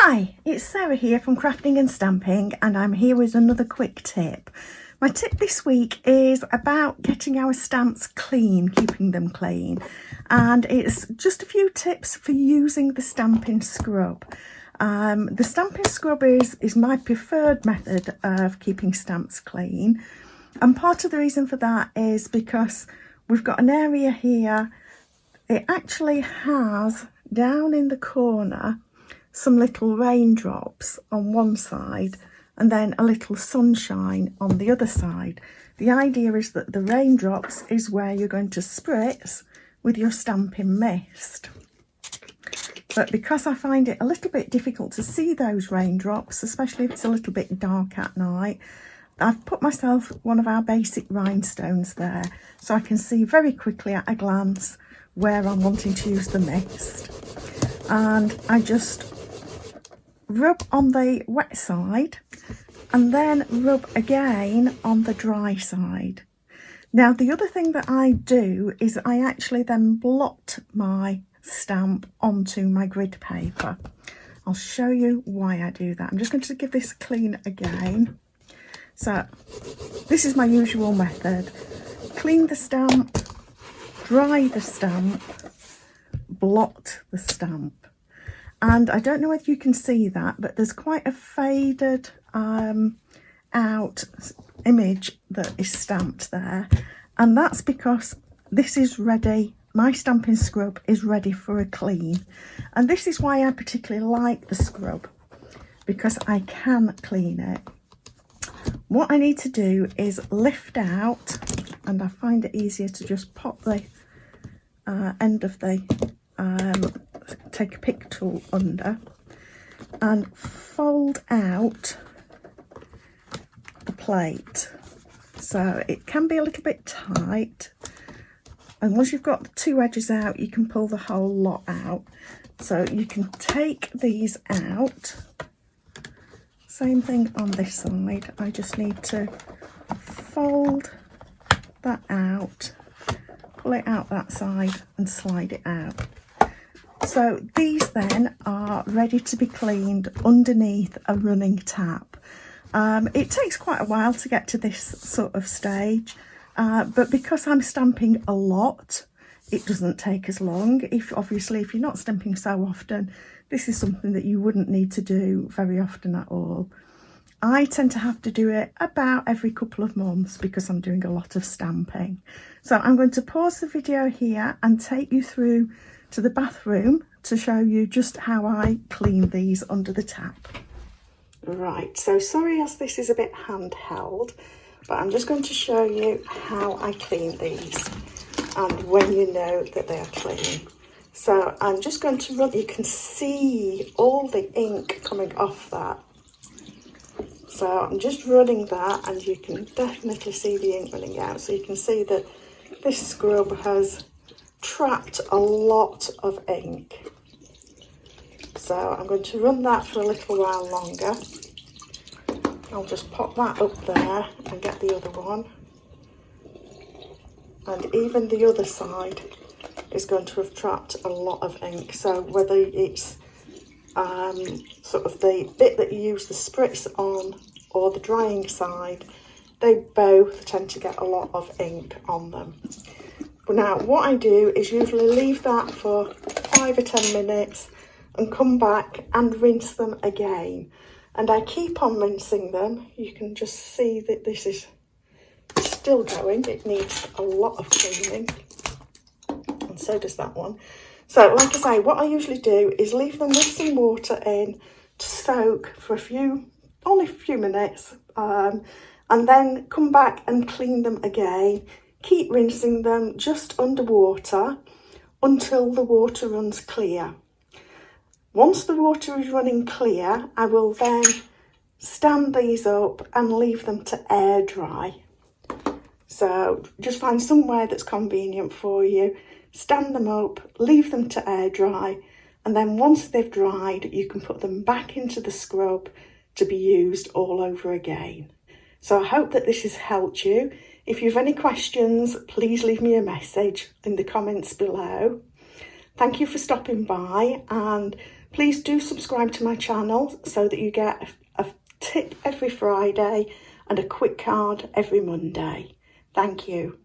Hi, it's Sarah here from Crafting and Stamping, and I'm here with another quick tip. My tip this week is about getting our stamps clean, keeping them clean, and it's just a few tips for using the Stampin Scrub. The Stampin Scrub is my preferred method of keeping stamps clean, and part of the reason for that is because we've got an area here. It actually has down in the corner some little raindrops on one side and then a little sunshine on the other side. The idea is that the raindrops is where you're going to spritz with your stamping mist. But because I find it a little bit difficult to see those raindrops, especially if it's a little bit dark at night, I've put myself one of our basic rhinestones there so I can see very quickly at a glance where I'm wanting to use the mist. And I just rub on the wet side and then rub again on the dry side. Now the other thing that I do is I actually then blot my stamp onto my grid paper. I'll show you why I do that. I'm just going to give this a clean again. So this is my usual method: clean the stamp, dry the stamp, blot the stamp. And I don't know whether you can see that, but there's quite a faded out image that is stamped there. And that's because this is ready, my Stampin' Scrub is ready for a clean. And this is why I particularly like the scrub, because I can clean it. What I need to do is lift out, and I find it easier to just pop the end of the take a pick tool under and fold out the plate. So it can be a little bit tight, and once you've got the two edges out you can pull the whole lot out. So you can take these out. Same thing on this side. I just need to fold that out, pull it out that side and slide it out. So these then are ready to be cleaned underneath a running tap. It takes quite a while to get to this sort of stage, but because I'm stamping a lot, it doesn't take as long. Obviously if you're not stamping so often, this is something that you wouldn't need to do very often at all. I tend to have to do it about every couple of months because I'm doing a lot of stamping. So I'm going to pause the video here and take you through to the bathroom to show you just how I clean these under the tap. Right, so sorry as this is a bit handheld, but I'm just going to show you how I clean these and when you know that they are clean. So I'm just going to run, you can see all the ink coming off that. So I'm just running that and you can definitely see the ink running out. So you can see that this scrub has trapped a lot of ink. So I'm going to run that for a little while longer. I'll just pop that up there and get the other one. And even the other side is going to have trapped a lot of ink. So whether it's sort of the bit that you use the spritz on or the drying side, they both tend to get a lot of ink on them. Now what I do is usually leave that for 5 or 10 minutes and come back and rinse them again. And I keep on rinsing them. You can just see that this is still going. It needs a lot of cleaning. And so does that one. So like I say, what I usually do is leave them with some water in to soak for only a few minutes, and then come back and clean them again. Keep rinsing them just underwater until the water runs clear. Once the water is running clear, I will then stand these up and leave them to air dry. So just find somewhere that's convenient for you, stand them up, leave them to air dry, and then once they've dried, you can put them back into the scrub to be used all over again. So I hope that this has helped you. If you have any questions, please leave me a message in the comments below. Thank you for stopping by, and Please do subscribe to my channel so that you get a tip every Friday and a quick card every Monday. Thank you.